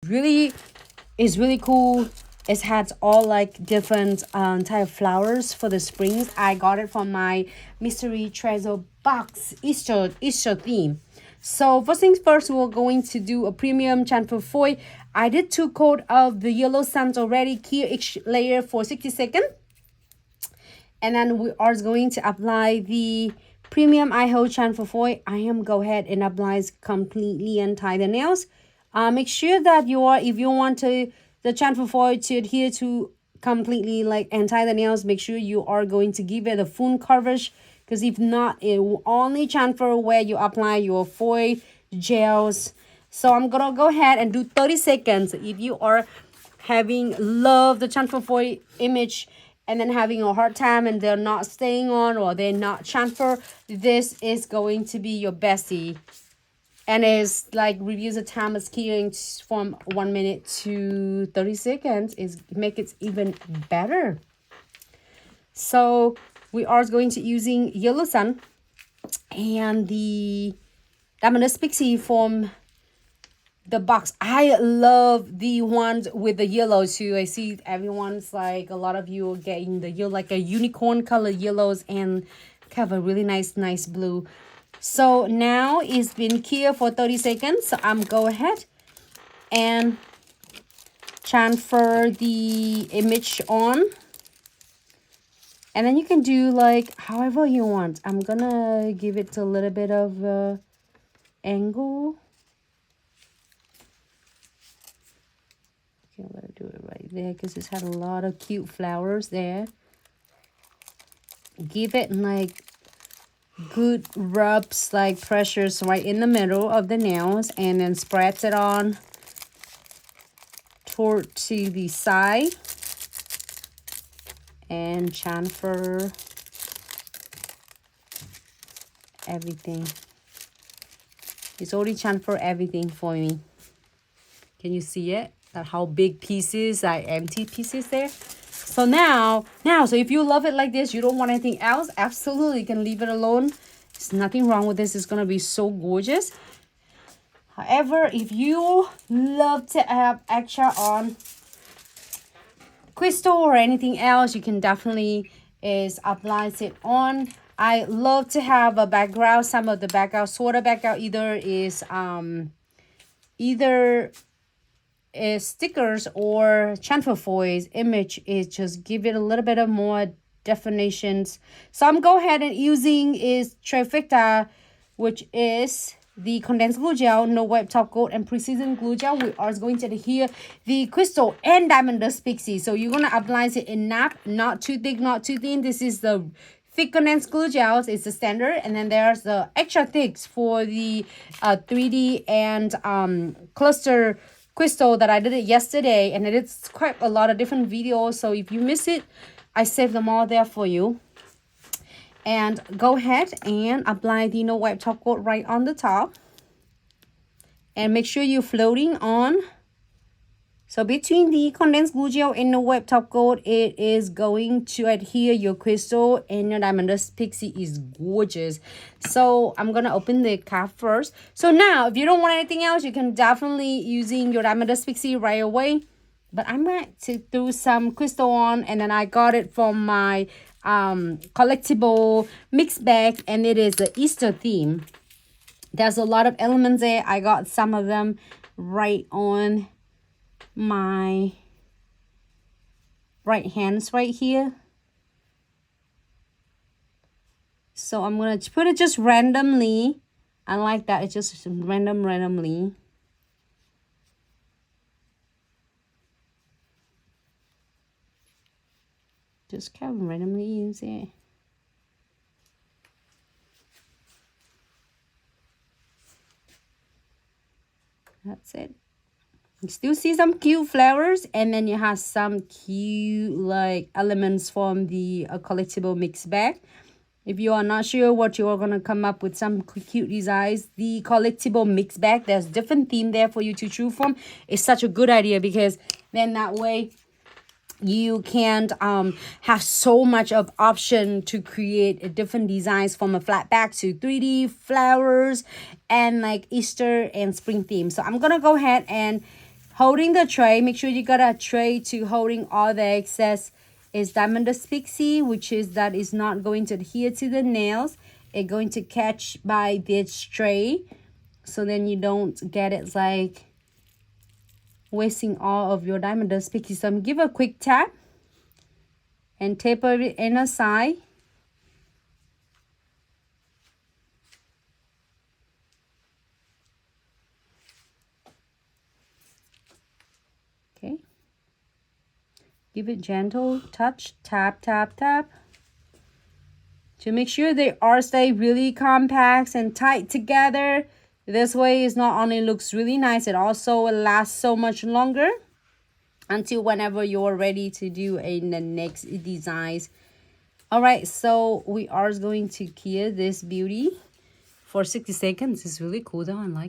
really cool. It has all like different type of flowers for the springs. I got it from my mystery treasure box Easter theme. So first things first, we're going to do a premium chamfer foil. I did 2 coat of the yellow sands already. Cure each layer for 60 seconds. And then we are going to apply the premium IHO chamfer foil. I am go ahead and apply completely and tie the nails. Make sure that if you want the chamfer foil to adhere to completely like and tie the nails, make sure you are going to give it a full coverage, because if not, it will only chamfer where you apply your foil gels. So I'm gonna go ahead and do 30 seconds. If you are love the chamfer foil image and then having a hard time and they're not staying on or they're not chamfer, this is going to be your bestie. And it's like reduce the time of curing from 1 minute to 30 seconds. Make it even better. So we are going to using Yellow Sun and the Diamond Pixie from the box. I love the ones with the yellow too. I see everyone's like, a lot of you are getting the yellow, like a unicorn color yellows and have a really nice blue. So now it's been cured for 30 seconds. So I'm go ahead and transfer the image on. And then you can do like however you want. I'm gonna give it a little bit of angle. Okay, let me do it right there because it's had a lot of cute flowers there. Give it like good rubs, like pressures right in the middle of the nails, and then spreads it on toward to the side and chamfer everything. It's already chamfer everything for me. Can you see it? That how big pieces, like empty pieces there. So now, so if you love it like this, you don't want anything else, absolutely you can leave it alone. There's nothing wrong with this. It's going to be so gorgeous. However, if you love to have extra on crystal or anything else, you can definitely apply it on. I love to have a background. Some of the background, sort of background, either is stickers or chamfer foils image, is just give it a little bit of more definitions. So I'm go ahead and using is Trifecta, which is the condensed glue gel, no web top coat, and precision glue gel. We are going to adhere the crystal and diamond dust pixie. So you're gonna apply it in nap, not too thick, not too thin. This is the thick condensed glue gels, it's the standard, and then there's the extra thicks for the 3D and cluster crystal that I did it yesterday, and it's quite a lot of different videos. So if you miss it, I saved them all there for you. And go ahead and apply the no wipe top coat right on the top, and make sure you're floating on. So between the condensed glue gel and the web top coat, it is going to adhere your crystal, and your diamond dust pixie is gorgeous. So I'm gonna open the cap first. So now if you don't want anything else, you can definitely using your diamond dust pixie right away. But I'm going to do some crystal on, and then I got it from my collectible mix bag, and it is the Easter theme. There's a lot of elements there. I got some of them right on my right hands right here. So I'm gonna put it just randomly. I like that it's just randomly. Just kind of randomly use it. That's it. You still see some cute flowers, and then you have some cute like elements from the collectible mix bag. If you are not sure what you are going to come up with some cute designs, the collectible mix bag, there's different theme there for you to choose from. It's such a good idea, because then that way you can have so much of option to create different designs, from a flat back to 3D flowers and like Easter and spring theme. So I'm gonna go ahead and Holding the tray, make sure you got a tray to holding all the excess is Diamond Pixie, which is that is not going to adhere to the nails. It's going to catch by this tray, so then you don't get it like wasting all of your Diamond Pixie. So I'm give a quick tap and taper it in a side. Okay. Give it gentle touch, tap, tap, tap. To make sure they are stay really compact and tight together. This way it not only looks really nice, it also lasts so much longer until whenever you're ready to do in the next designs. All right, so we are going to cure this beauty for 60 seconds. It's really cool though, I like